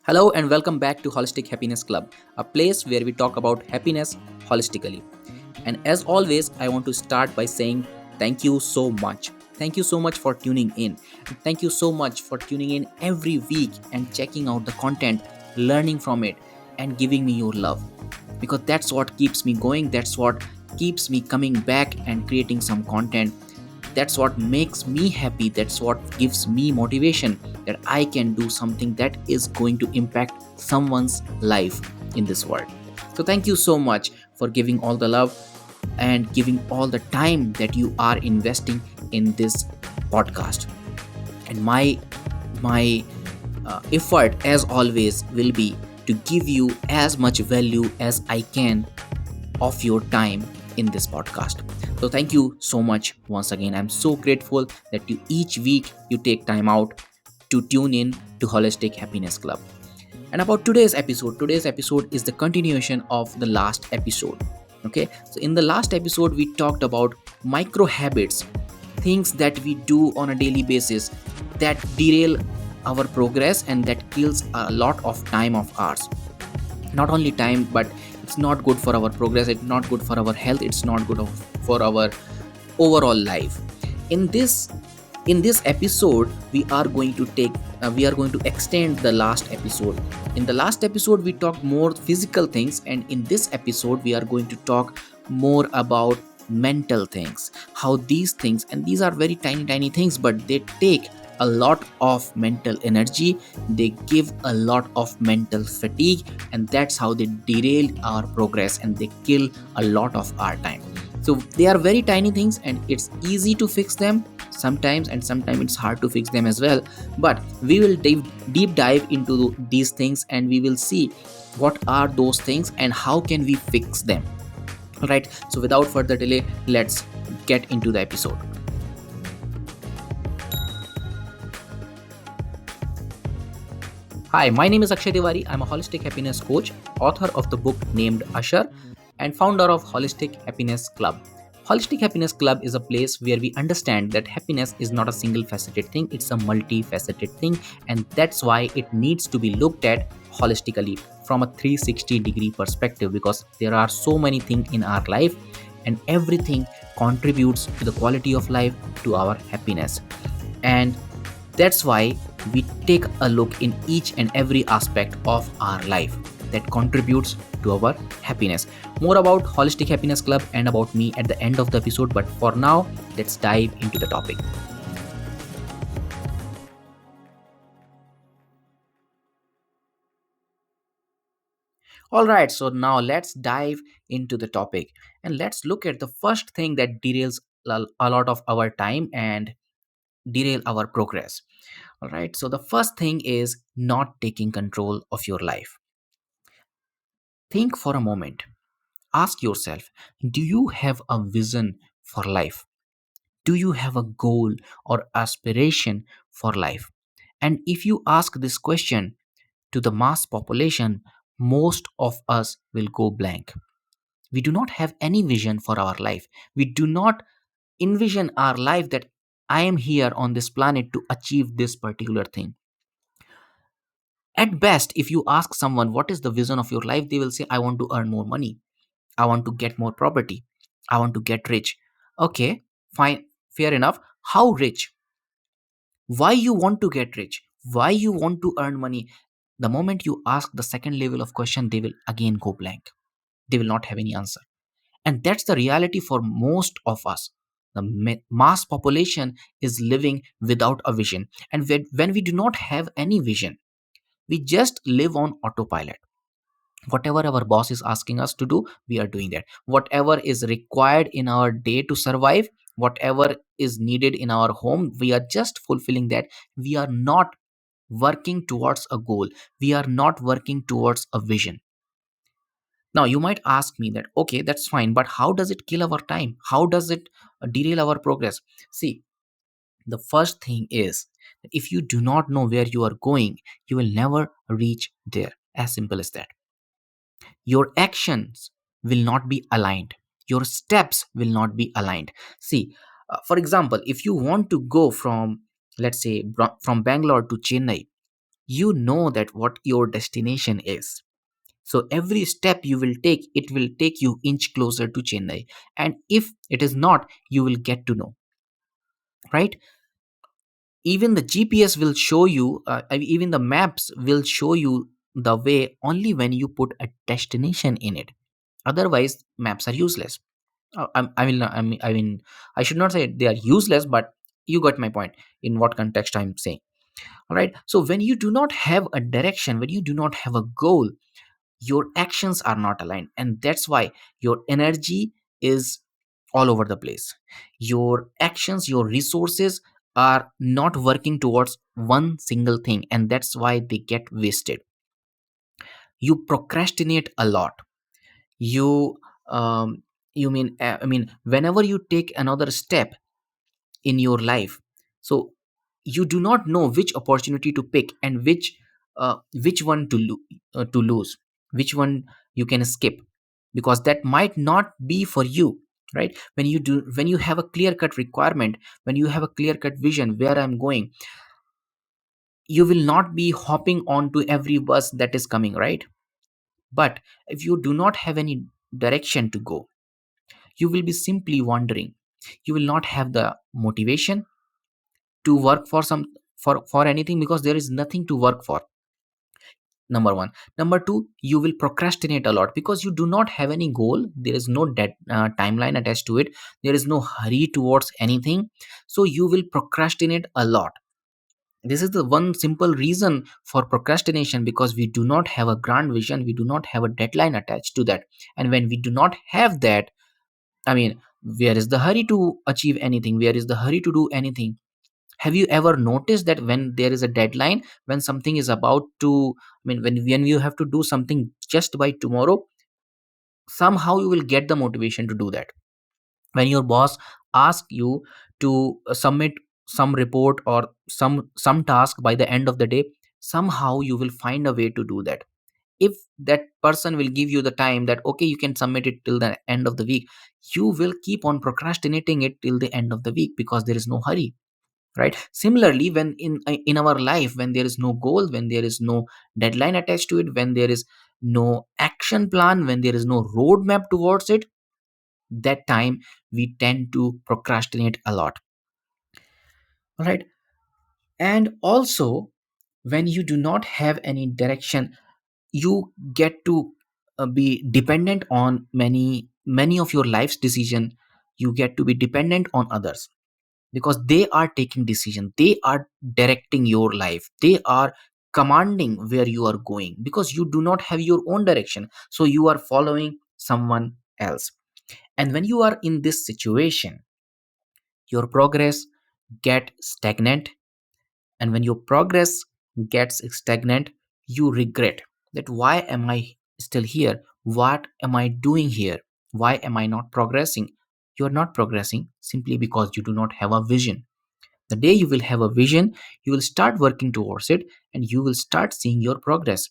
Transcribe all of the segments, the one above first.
Hello and welcome back to Holistic Happiness Club, a place where we talk about happiness holistically. And as always, I want to start by saying thank you so much. Thank you so much for tuning in. And thank you so much for tuning in every week and checking out the content, learning from it, and giving me your love. Because that's what keeps me going, that's what keeps me coming back and creating some content. That's what makes me happy, that's what gives me motivation that I can do something that is going to impact someone's life in this world. So thank you so much for giving all the love and giving all the time that you are investing in this podcast. And my effort as always will be to give you as much value as I can of your time in this podcast. So thank you so much once again. I'm so grateful that you each week you take time out to tune in to Holistic Happiness Club. And about today's episode is the continuation of the last episode. Okay, so in the last episode we talked about micro habits, things that we do on a daily basis that derail our progress and that kills a lot of time of ours. Not only time, but it's not good for our progress, it's not good for our health, it's not good for our overall life. In this in this episode we are going to extend the last episode. In the last episode we talked more physical things, and in this episode we are going to talk more about mental things, how these things, and these are very tiny things, but they take a lot of mental energy, they give a lot of mental fatigue, and that's how they derail our progress and they kill a lot of our time. So they are very tiny things and it's easy to fix them sometimes, and sometimes it's hard to fix them as well. But we will deep dive into these things and we will see what are those things and how can we fix them. All right, so without further delay, let's get into the episode. Hi, my name is Akshay Tiwari. I'm a holistic happiness coach, author of the book named Usher, and founder of Holistic Happiness Club. Holistic Happiness Club is a place where we understand that happiness is not a single faceted thing, it's a multifaceted thing, and that's why it needs to be looked at holistically from a 360-degree perspective, because there are so many things in our life and everything contributes to the quality of life, to our happiness. And that's why we take a look in each and every aspect of our life that contributes to our happiness. More about Holistic Happiness Club and about me at the end of the episode, but for now, let's dive into the topic. All right, so now let's dive into the topic and let's look at the first thing that derails a lot of our time and derail our progress. All right, so the first thing is not taking control of your life. Think for a moment. Ask yourself, do you have a vision for life? Do you have a goal or aspiration for life? And if you ask this question to the mass population, most of us will go blank. We do not have any vision for our life. We do not envision our life that I am here on this planet to achieve this particular thing. At best, if you ask someone what is the vision of your life, they will say, I want to earn more money. I want to get more property. I want to get rich. Okay, fine, fair enough. How rich? Why you want to get rich? Why you want to earn money? The moment you ask the second level of question, they will again go blank. They will not have any answer. And that's the reality for most of us. The mass population is living without a vision. And when we do not have any vision, we just live on autopilot. Whatever our boss is asking us to do, we are doing that. Whatever is required in our day to survive, whatever is needed in our home, we are just fulfilling that. We are not working towards a goal, we are not working towards a vision. Now you might ask me that, okay, that's fine, but how does it kill our time? How does it derail our progress? See, the first thing is that if you do not know where you are going, you will never reach there. As simple as that. Your actions will not be aligned, your steps will not be aligned. See, for example, if you want to go from, let's say, from Bangalore to Chennai, you know that what your destination is. So every step you will take, it will take you inch closer to Chennai. And if it is not, you will get to know, right? Even the GPS will show you, even the maps will show you the way only when you put a destination in it. Otherwise, maps are useless. I should not say they are useless, but you got my point in what context I'm saying. All right. So when you do not have a direction, when you do not have a goal, your actions are not aligned, and that's why your energy is all over the place. Your actions, your resources are not working towards one single thing, and that's why they get wasted. You procrastinate a lot. You um, whenever you take another step in your life, so you do not know which opportunity to pick and which one to lose, which one you can skip, because that might not be for you, right? When you have a clear cut requirement, when you have a clear cut vision where I'm going, you will not be hopping on to every bus that is coming, right? But if you do not have any direction to go, you will be simply wandering. You will not have the motivation to work for for anything, because there is nothing to work for. Number one. Number two, you will procrastinate a lot because you do not have any goal. There is no timeline attached to it. There is no hurry towards anything, so you will procrastinate a lot. This is the one simple reason for procrastination, because we do not have a grand vision, we do not have a deadline attached to that. And when we do not have that, I mean, where is the hurry to achieve anything? Where is the hurry to do anything? Have you ever noticed that when there is a deadline, when something is about to, when you have to do something just by tomorrow, somehow you will get the motivation to do that. When your boss asks you to submit some report or some task by the end of the day, somehow you will find a way to do that. If that person will give you the time that okay, you can submit it till the end of the week, you will keep on procrastinating it till the end of the week because there is no hurry, right? Similarly, when in our life, when there is no goal, when there is no deadline attached to it, when there is no action plan, when there is no roadmap towards it, that time we tend to procrastinate a lot. All right. And also, when you do not have any direction, you get to be dependent on many of your life's decision. You get to be dependent on others because they are taking decision, they are directing your life, they are commanding where you are going, because you do not have your own direction, so you are following someone else. And when you are in this situation, your progress get stagnant. And when your progress gets stagnant, you regret that why am I still here, what am I doing here, why am I not progressing? You are not progressing simply because you do not have a vision. The day you will have a vision, you will start working towards it and you will start seeing your progress.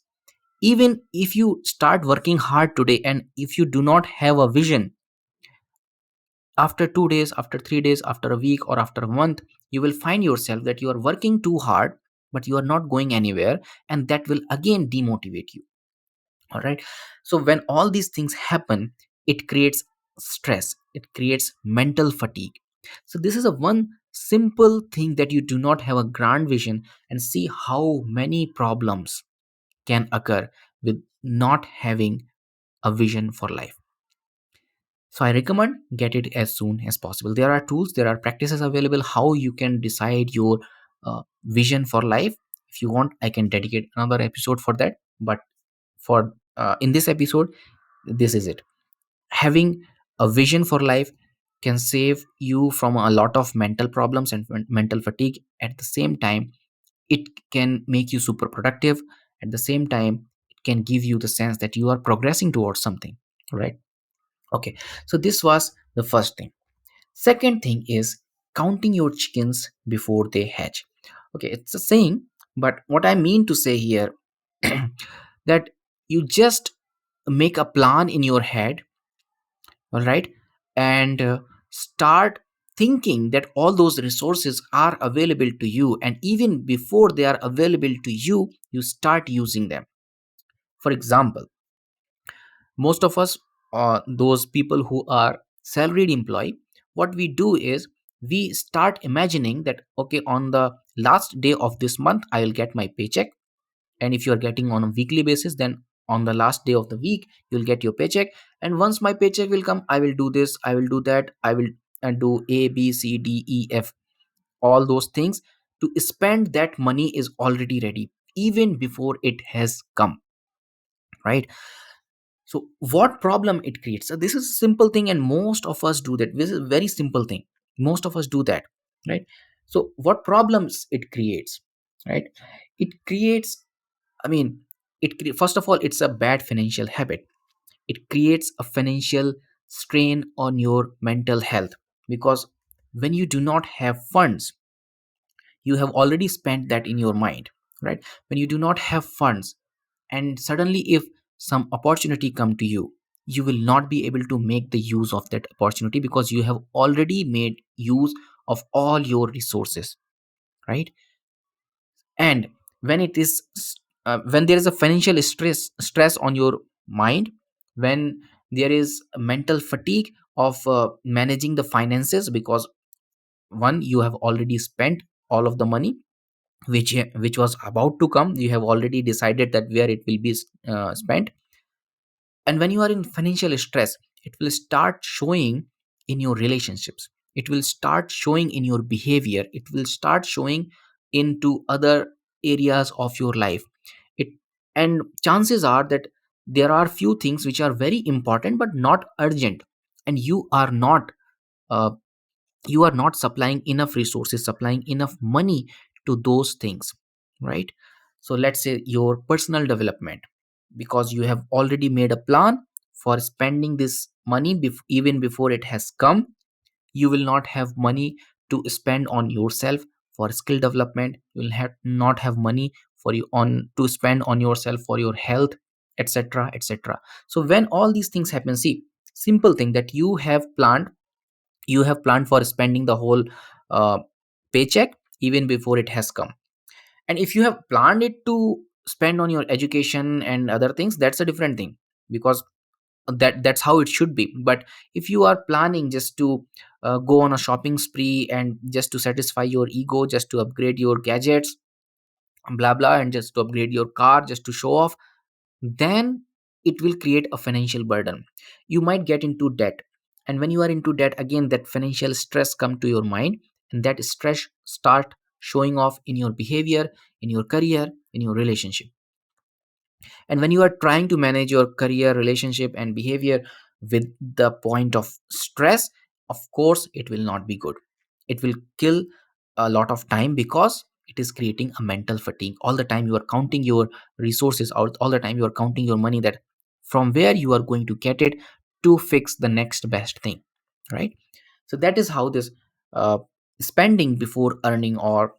Even if you start working hard today and if you do not have a vision, after 2 days, after 3 days, after a week, or after a month, you will find yourself that you are working too hard, but you are not going anywhere, and that will again demotivate you. All right. So, when all these things happen, it creates stress, it creates mental fatigue. So, this is a one simple thing that you do not have a grand vision, and see how many problems can occur with not having a vision for life. So I recommend get it as soon as possible. There are tools, there are practices available how you can decide your vision for life. If you want, I can dedicate another episode for that. But for in this episode, this is it. Having a vision for life can save you from a lot of mental problems and mental fatigue. At the same time, it can make you super productive. At the same time, it can give you the sense that you are progressing towards something, right? Okay, so this was the first thing. Second thing is counting your chickens before they hatch. Okay, it's a saying, but what I mean to say here that you just make a plan in your head, all right, and start. thinking that all those resources are available to you, and even before they are available to you, you start using them. For example, most of us, those people who are salaried employee, what we do is we start imagining that, okay, on the last day of this month I will get my paycheck. And if you are getting on a weekly basis, then on the last day of the week you'll get your paycheck. And once my paycheck will come, I will do this, I will do that, I will do A, B, C, D, E, F, all those things. To spend that money is already ready even before it has come, right? So what problem it creates? So this is a simple thing, and most of us do that. This is a very simple thing. Most of us do that, right? So what problems it creates, right? It creates, I mean, first of all, it's a bad financial habit. It creates a financial strain on your mental health, because when you do not have funds, you have already spent that in your mind, right? When you do not have funds, and suddenly if some opportunity come to you, you will not be able to make the use of that opportunity because you have already made use of all your resources, right? And when it is when there is a financial stress on your mind, when there is mental fatigue of managing the finances, because one, you have already spent all of the money which was about to come. You have already decided that where it will be spent. And when you are in financial stress, it will start showing in your relationships, it will start showing in your behavior, it will start showing into other areas of your life. It And chances are that there are few things which are very important but not urgent, and uh, you are not supplying enough resources, supplying enough money to those things, right? So let's say your personal development, because you have already made a plan for spending this money even before it has come. You will not have money to spend on yourself for skill development. You will not have money for you on to spend on yourself for your health, etc., etc. So when all these things happen, see, simple thing that you have planned for spending the whole uh, paycheck even before it has come. And if you have planned it to spend on your education and other things, that's a different thing, because that's how it should be. But if you are planning just to go on a shopping spree and just to satisfy your ego, just to upgrade your gadgets, blah blah, and just to upgrade your car just to show off, then it will create a financial burden. You might get into debt, and when you are into debt, again that financial stress come to your mind, and that stress start showing off in your behavior, in your career, in your relationship. And when you are trying to manage your career, relationship and behavior with the point of stress, of course it will not be good. It will kill a lot of time, because it is creating a mental fatigue. All the time you are counting your resources out, all the time you are counting your money, that from where you are going to get it to fix the next best thing, right? So that is how this uh, spending before earning, or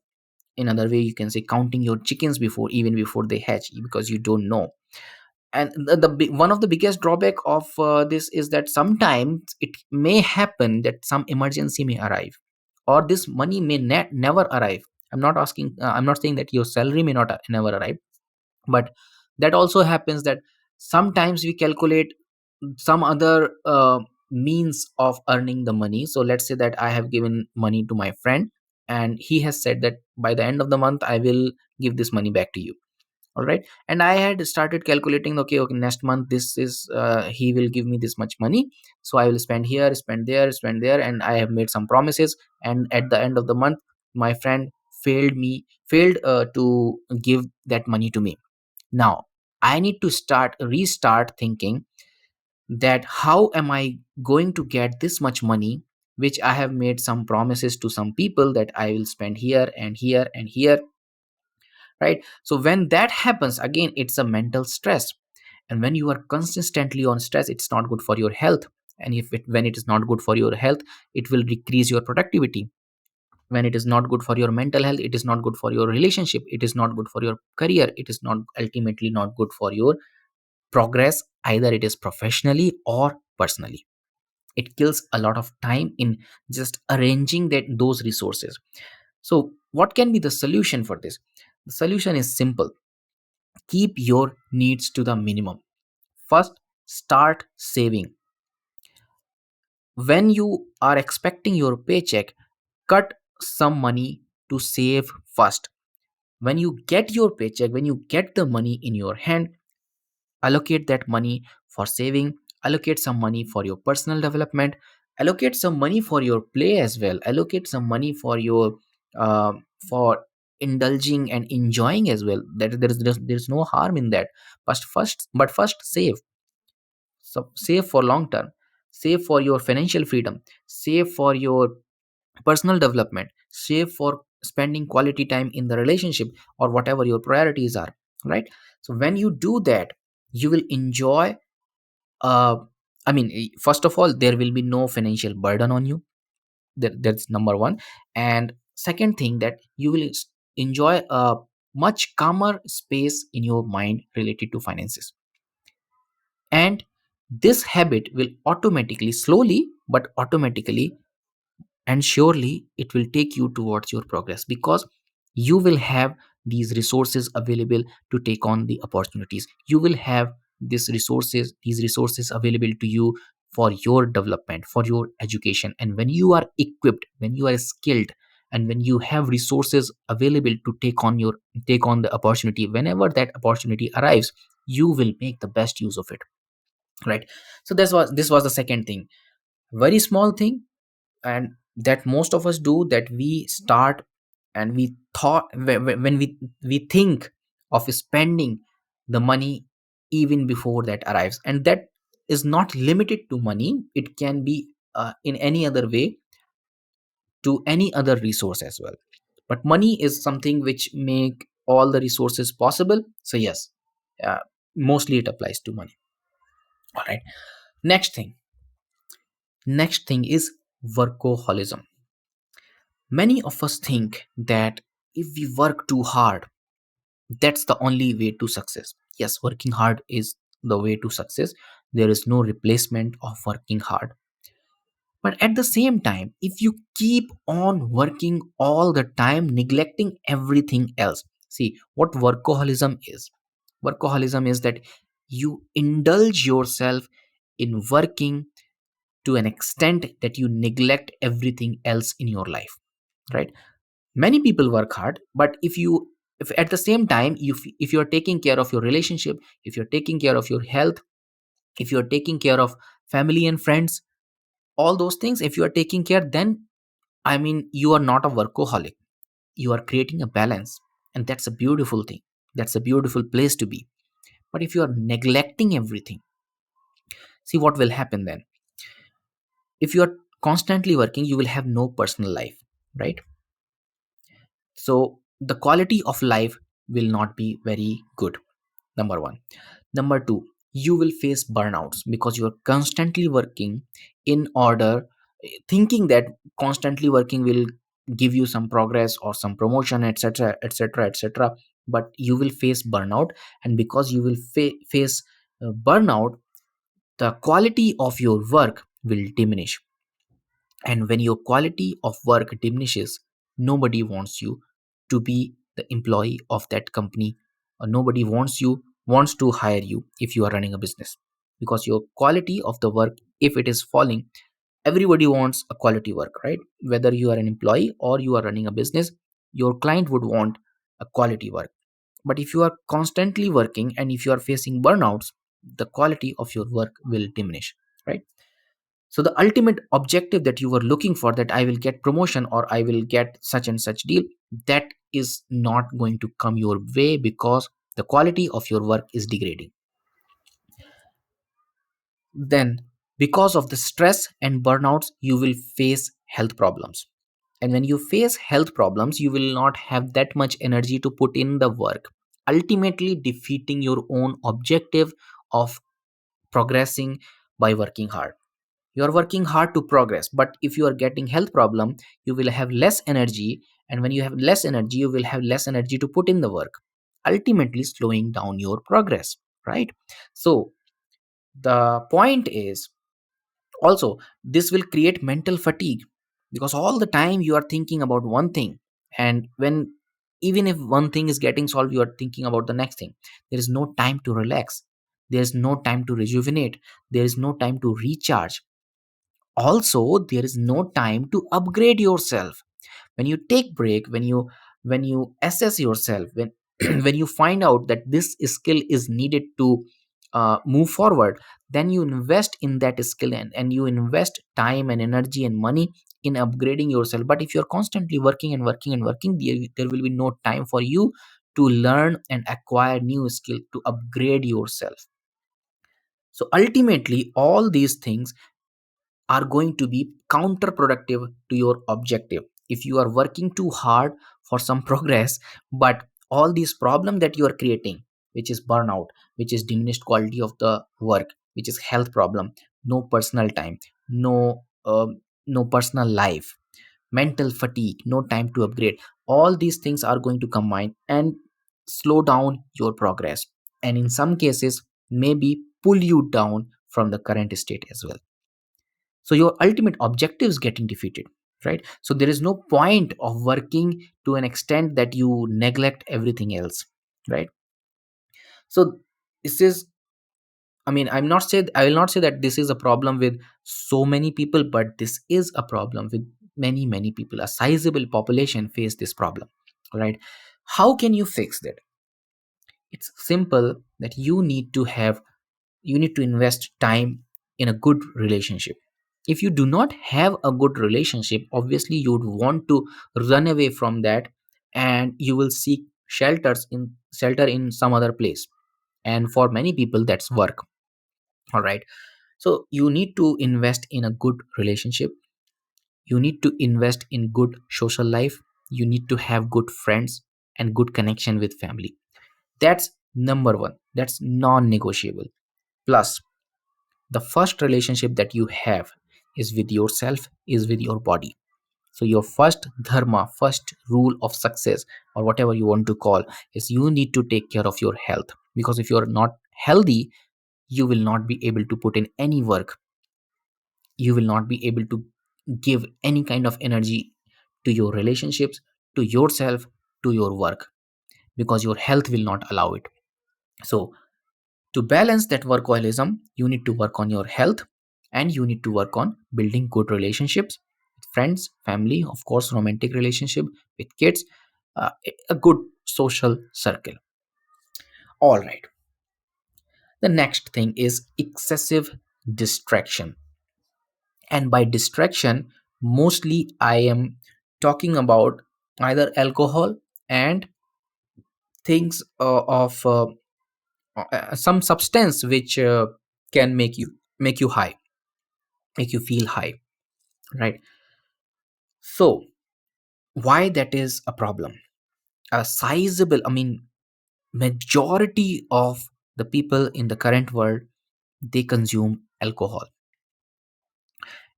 in other way you can say counting your chickens before, even before they hatch, because you don't know. And one of the biggest drawback of this is that sometimes it may happen that some emergency may arrive, or this money may never arrive. I'm not saying that your salary may not never arrive, but that also happens that sometimes we calculate some other means of earning the money. So let's say that I have given money to my friend, and he has said that by the end of the month I will give this money back to you. All right, and I had started calculating, okay, next month this is he will give me this much money, so I will spend here, spend there, spend there, and I have made some promises. And at the end of the month, my friend failed to give that money to me. Now I need to restart thinking that how am I going to get this much money, which I have made some promises to some people that I will spend here and here and here, right? So when that happens, again it's a mental stress. And when you are consistently on stress, it's not good for your health. And when it is not good for your health, it will decrease your productivity. When it is not good for your mental health, it is not good for your relationship, it is not good for your career, it is not ultimately not good for your progress, either it is professionally or personally. It kills a lot of time in just arranging those resources. So what can be the solution for this? The solution is simple: keep your needs to the minimum. First, start saving. When you are expecting your paycheck, cut some money to save first. When you get your paycheck, when you get the money in your hand, allocate that money for saving, allocate some money for your personal development, allocate some money for your play as well, allocate some money for your uh, for indulging and enjoying as well. That there's no harm in that. But first save. So save for long term, save for your financial freedom, save for your personal development, save for spending quality time in the relationship or whatever your priorities are, right? So when you do that, you will enjoy. uh First of all, there will be no financial burden on you. That's number one. And second thing, that you will enjoy a much calmer space in your mind related to finances. And this habit will automatically, slowly but automatically and surely, it will take you towards your progress, because you will have these resources available to take on the opportunities. You will have these resources available to you for your development, for your education. And when you are equipped, when you are skilled, and when you have resources available to take on the opportunity, whenever that opportunity arrives, you will make the best use of it, right? So this was the second thing. Very small thing, and that most of us do, that we start and we thought when we think of spending the money even before that arrives. And that is not limited to money. It can be in any other way, to any other resource as well. But money is something which make all the resources possible. So yes, uh, mostly it applies to money. All right. Next thing is workaholism. Many of us think that if we work too hard, that's the only way to success. Yes, working hard is the way to success. There is no replacement of working hard. But at the same time, if you keep on working all the time, neglecting everything else, see what workaholism is. Workaholism is that you indulge yourself in working to an extent that you neglect everything else in your life, right? Many people work hard, but if at the same time, if you're taking care of your relationship, if you're taking care of your health, if you're taking care of family and friends, all those things, if you are taking care, then you are not a workaholic. You are creating a balance, and that's a beautiful thing. That's a beautiful place to be. But if you are neglecting everything, see what will happen then. If you are constantly working, you will have no personal life, right? So the quality of life will not be very good. Number one. Number two, you will face burnouts because you are constantly working in order, thinking that constantly working will give you some progress or some promotion, etc., etc., etc. But you will face burnout, and because you will face burnout, the quality of your work will diminish. And when your quality of work diminishes, nobody wants you to be the employee of that company, or nobody wants to hire you if you are running a business, because your quality of the work, if it is falling, everybody wants a quality work, right? Whether you are an employee or you are running a business, your client would want a quality work. But if you are constantly working and if you are facing burnouts, the quality of your work will diminish, right? So the ultimate objective that you were looking for, that I will get promotion or I will get such and such deal, that is not going to come your way, because the quality of your work is degrading. Then, because of the stress and burnouts, you will face health problems. And when you face health problems, you will not have that much energy to put in the work, ultimately defeating your own objective of progressing by working hard. You are working hard to progress, but if you are getting health problem, you will have less energy. And when you have less energy, you will have less energy to put in the work, ultimately slowing down your progress, right? So the point is, Also, this will create mental fatigue because all the time you are thinking about one thing, and when even if one thing is getting solved, you are thinking about the next thing. There is no time to relax, there is no time to rejuvenate, there is no time to recharge. Also, there is no time to upgrade yourself. When you take break, when you assess yourself, when when you find out that this skill is needed to move forward, then you invest in that skill, and you invest time and energy and money in upgrading yourself. But if you're constantly working and working and working, there will be no time for you to learn and acquire new skill to upgrade yourself. So ultimately all these things are going to be counterproductive to your objective. If you are working too hard for some progress, but all these problems that you are creating, which is burnout, which is diminished quality of the work, which is health problem, no personal time, no personal life, mental fatigue, no time to upgrade, all these things are going to combine and slow down your progress, and in some cases maybe pull you down from the current state as well. So your ultimate objective is getting defeated, right? So there is no point of working to an extent that you neglect everything else, right? So this is, I mean, I will not say that this is a problem with so many people, but this is a problem with many people. A sizable population face this problem, right? How can you fix that? It's simple, that you need to invest time in a good relationship. If you do not have a good relationship, obviously you would want to run away from that, and you will seek shelter in some other place. And for many people that's work. All right, so you need to invest in a good relationship, you need to invest in good social life, you need to have good friends and good connection with family. That's number 1, that's non-negotiable. Plus, the first relationship that you have is with yourself, is with your body. So your first dharma, first rule of success, or whatever you want to call, is you need to take care of your health, because if you are not healthy, you will not be able to put in any work, you will not be able to give any kind of energy to your relationships, to yourself, to your work, because your health will not allow it. So to balance that workaholism, you need to work on your health, and you need to work on building good relationships with friends, family, of course, romantic relationship with kids, a good social circle. All right. The next thing is excessive distraction. And by distraction, mostly I am talking about either alcohol and things of some substance which can make you high, make you feel high, right? So why that is a problem? A sizable, I mean, majority of the people in the current world, they consume alcohol.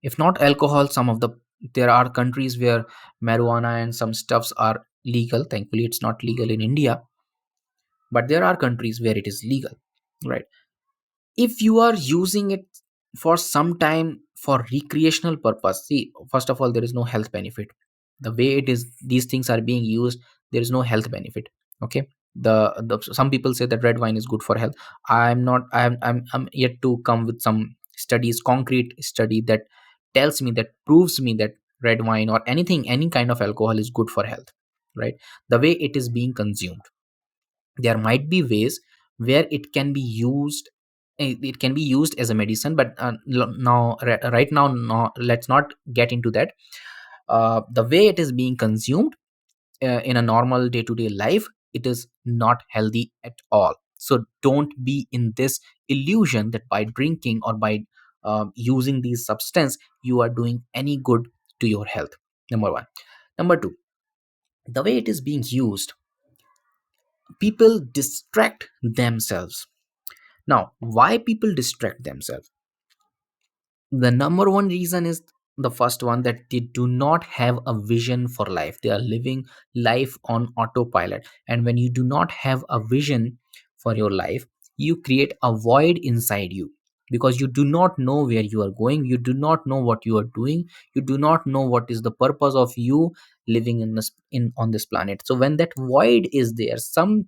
If not alcohol, some of the, there are countries where marijuana and some stuffs are legal. Thankfully it's not legal in India, but there are countries where it is legal, right? If you are using it for some time for recreational purpose, see, first of all, there is no health benefit. The way it is, these things are being used, there is no health benefit. Okay, the some people say that red wine is good for health. I'm not, I'm yet to come with some studies, concrete study that tells me, that proves me that red wine or anything, any kind of alcohol is good for health, right? The way it is being consumed, there might be ways where it can be used, it can be used as a medicine, but right now, no, let's not get into that. The way it is being consumed in a normal day to day life, it is not healthy at all. So don't be in this illusion that by drinking or by using these substance, you are doing any good to your health. Number 1. Number 2, the way it is being used, people distract themselves. Now, why people distract themselves? The number one reason is the first one, that they do not have a vision for life. They are living life on autopilot. And when you do not have a vision for your life, you create a void inside you. because you do not know where you are going, you do not know what you are doing, you do not know what is the purpose of you living in this in on this planet. So when that void is there, some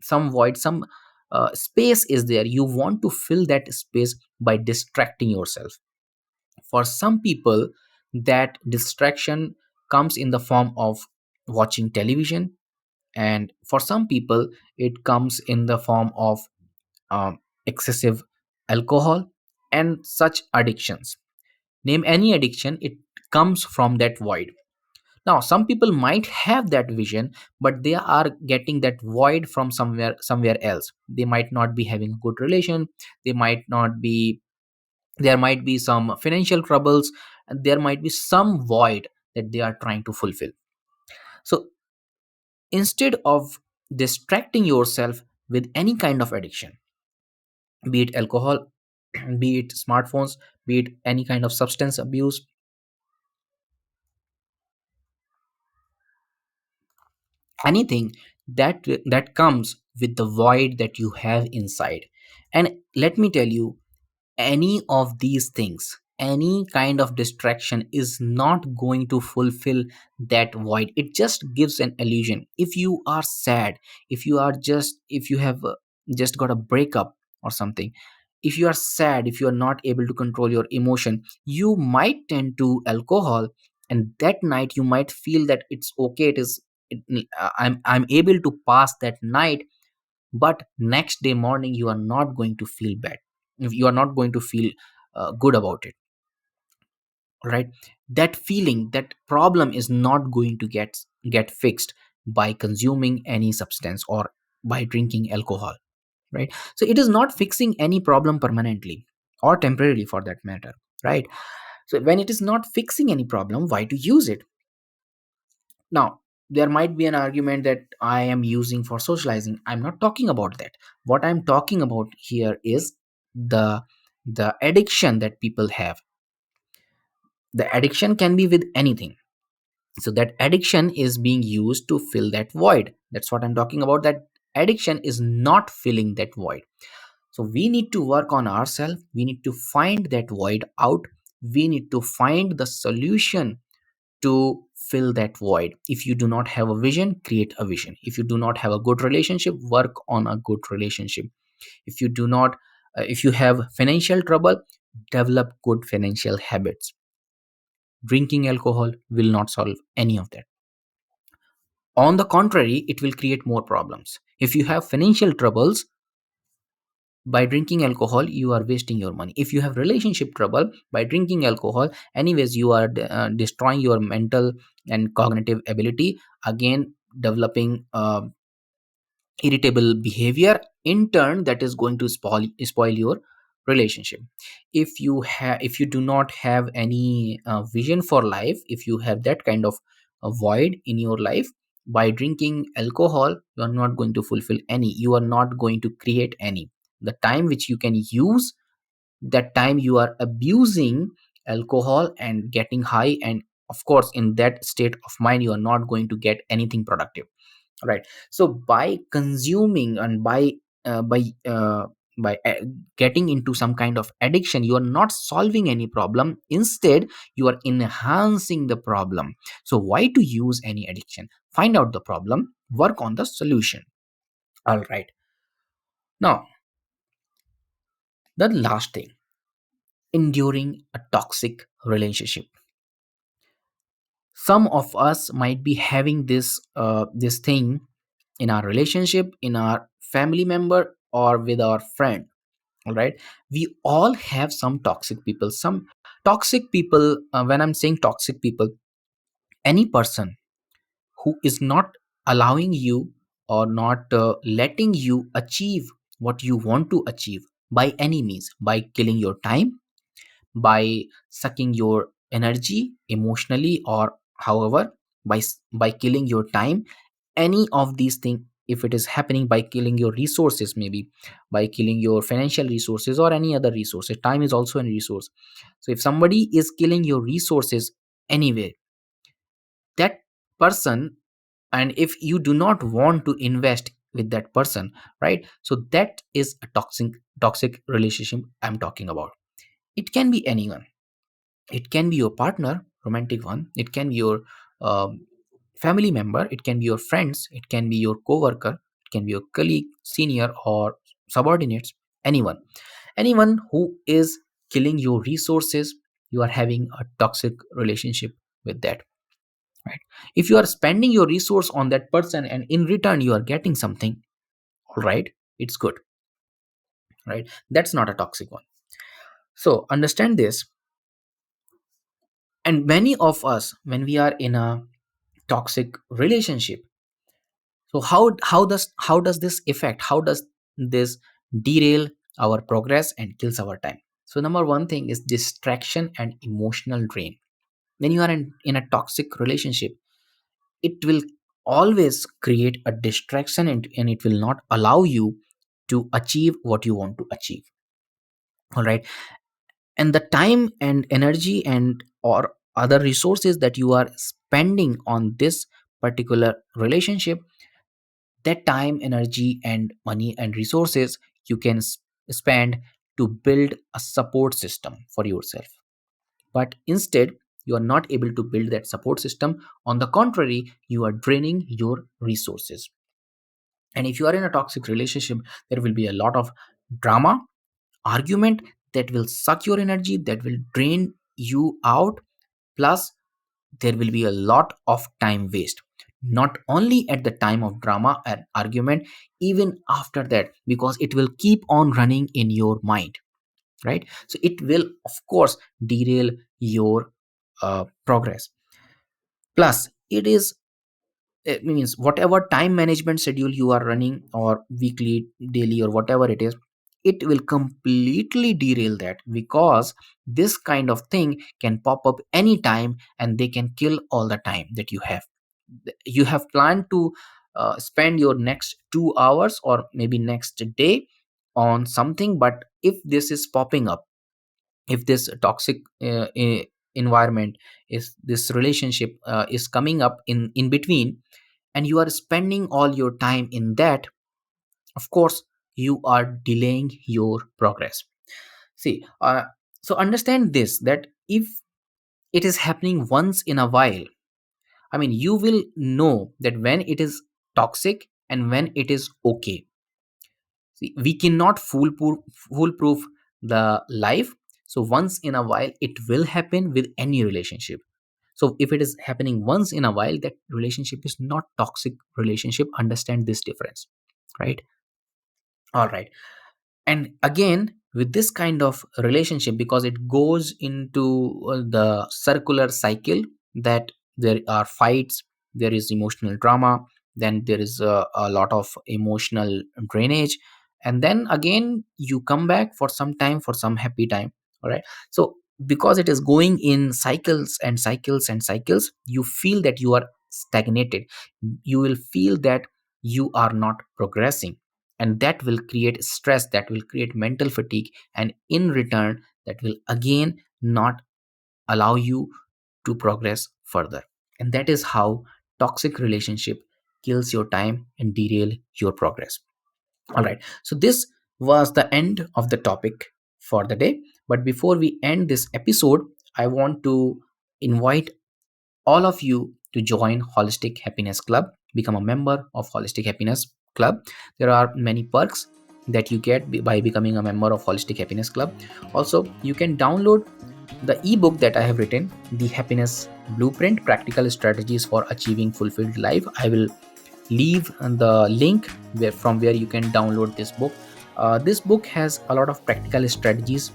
void, some space is there, you want to fill that space by distracting yourself. For some people, that distraction comes in the form of watching television, and for some people it comes in the form of excessive alcohol and such addictions. Name any addiction, it comes from that void. Now some people might have that vision, but they are getting that void from somewhere else. They might not be having a good relation, they might not be, there might be some financial troubles, and there might be some void that they are trying to fulfill. So instead of distracting yourself with any kind of addiction, be it alcohol, be it smartphones, be it any kind of substance abuse, anything that comes with the void that you have inside. And let me tell you, any of these things, any kind of distraction is not going to fulfill that void. It just gives an illusion. If you are sad, if you are just, if you have just got a breakup or something, if you are sad, if you are not able to control your emotion, you might tend to alcohol, and that night you might feel that it's okay, I'm able to pass that night. But next day morning you are not going to feel bad, if you are not going to feel good about it, right? That feeling, that problem is not going to get fixed by consuming any substance or by drinking alcohol, right? So it is not fixing any problem permanently or temporarily for that matter, right? So when it is not fixing any problem, why to use it? Now, there might be an argument that I am using for socializing. I'm not talking about that. What I'm talking about here is the the addiction that people have. The addiction can be with anything. So that addiction is being used to fill that void. That's what I'm talking about. That addiction is not filling that void. So we need to work on ourselves. We need to find that void out. We need to find the solution to fill that void. If you do not have a vision, create a vision. If you do not have a good relationship, work on a good relationship. If you do not if you have financial trouble, develop good financial habits. Drinking alcohol will not solve any of that. On the contrary, it will create more problems. If you have financial troubles, by drinking alcohol you are wasting your money. If you have relationship trouble, by drinking alcohol, anyways you are destroying your mental and cognitive ability, again developing irritable behavior, in turn that is going to spoil your relationship. If you do not have any vision for life, if you have that kind of a void in your life, by drinking alcohol you are not going to fulfill any, you are not going to create any. The time which you can use, that time you are abusing alcohol and getting high, and of course in that state of mind you are not going to get anything productive, right? So by consuming and by getting into some kind of addiction, you are not solving any problem, instead you are enhancing the problem. So why to use any addiction? Find out the problem, work on the solution. All right. Now, the last thing, enduring a toxic relationship. Some of us might be having this thing in our relationship, in our family member, or with our friend. All right, we all have some toxic people. Some toxic people, when I'm saying toxic people, any person who is not allowing you or not letting you achieve what you want to achieve by any means, by killing your time, by sucking your energy emotionally, or however, by killing your time, any of these things, if it is happening by killing your resources, maybe by killing your financial resources or any other resources, time is also a resource. So if somebody is killing your resources anyway, that person, and if you do not want to invest with that person, right? So that is a toxic relationship I'm talking about. It can be anyone. It can be your partner, romantic one. It can be your um, family member. It can be your friends. It can be your coworker. It can be your colleague, senior, or subordinates. Anyone who is killing your resources, you are having a toxic relationship with that, right? If you are spending your resource on that person and in return you are getting something, all right, it's good, right? That's not a toxic one. So understand this. And many of us, when we are in a toxic relationship, so how does this affect, how does this derail our progress and kills our time? So number one thing is distraction and emotional drain. When you are in a toxic relationship, it will always create a distraction, and it will not allow you to achieve what you want to achieve, all right? And the time and energy and or other resources that you are spending on this particular relationship, that time, energy, and money and resources you can spend to build a support system for yourself. But instead, you are not able to build that support system. On the contrary, you are draining your resources. And if you are in a toxic relationship, there will be a lot of drama, argument that will suck your energy, that will drain you out. Plus, there will be a lot of time waste, not only at the time of drama and argument, even after that, because it will keep on running in your mind, right? So it will, of course, derail your progress. Plus, it means whatever time management schedule you are running, or weekly, daily, or whatever it is, it will completely derail that, because this kind of thing can pop up anytime and they can kill all the time that you have planned to spend your next 2 hours or maybe next day on something. But if this is popping up, if this toxic environment, if this relationship is coming up in between, and you are spending all your time in that, of course you are delaying your progress. See, so understand this, that if it is happening once in a while, I mean, you will know that when it is toxic and when it is okay. See, we cannot foolproof the life. So once in a while it will happen with any relationship. So if it is happening once in a while, that relationship is not toxic relationship. Understand this difference, right? All right. And again, with this kind of relationship, because it goes into the circular cycle, that there are fights, there is emotional drama, then there is a lot of emotional drainage, and then again you come back for some time, for some happy time, all right? So because it is going in cycles and cycles and cycles, you feel that you are stagnated. You will feel that you are not progressing, and that will create stress, that will create mental fatigue, and in return that will again not allow you to progress further. And that is how toxic relationship kills your time and derail your progress. All right, so this was the end of the topic for the day. But before we end this episode, I want to invite all of you to join Holistic Happiness Club, become a member of Holistic Happiness Club. There are many perks that you get by becoming a member of Holistic Happiness Club. Also, you can download the ebook that I have written, The Happiness Blueprint: Practical Strategies for Achieving Fulfilled Life. I will leave the link from where you can download this book. This book has a lot of practical strategies,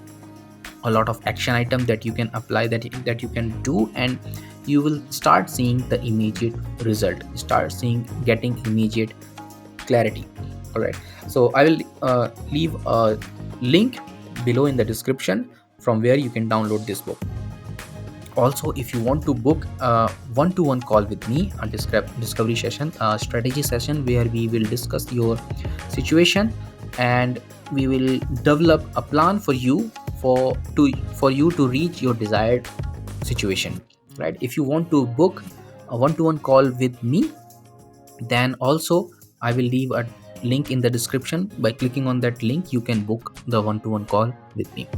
a lot of action item that you can apply, that you can do, and you will start seeing the immediate result, start seeing getting immediate clarity. All right, so I will leave a link below in the description from where you can download this book. Also, if you want to book a one-to-one call with me, a discovery session, a strategy session where we will discuss your situation and we will develop a plan for you, for you to reach your desired situation, right? If you want to book a one-to-one call with me, then also I will leave a link in the description. By clicking on that link, you can book the one-to-one call with me.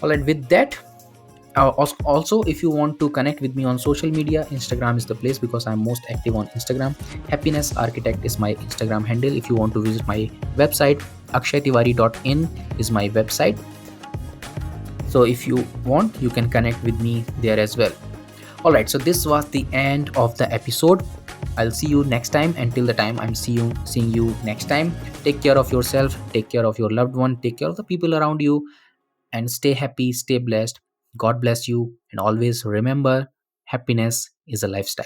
All right, with that, also, if you want to connect with me on social media, Instagram is the place because I'm most active on Instagram. Happiness Architect is my Instagram handle. If you want to visit my website, akshaytiwari.in is my website. So if you want, you can connect with me there as well. All right, so this was the end of the episode. I'll see you next time. Until the time I'm seeing you next time, take care of yourself, take care of your loved one, take care of the people around you, and stay happy, stay blessed. God bless you, and always remember, happiness is a lifestyle.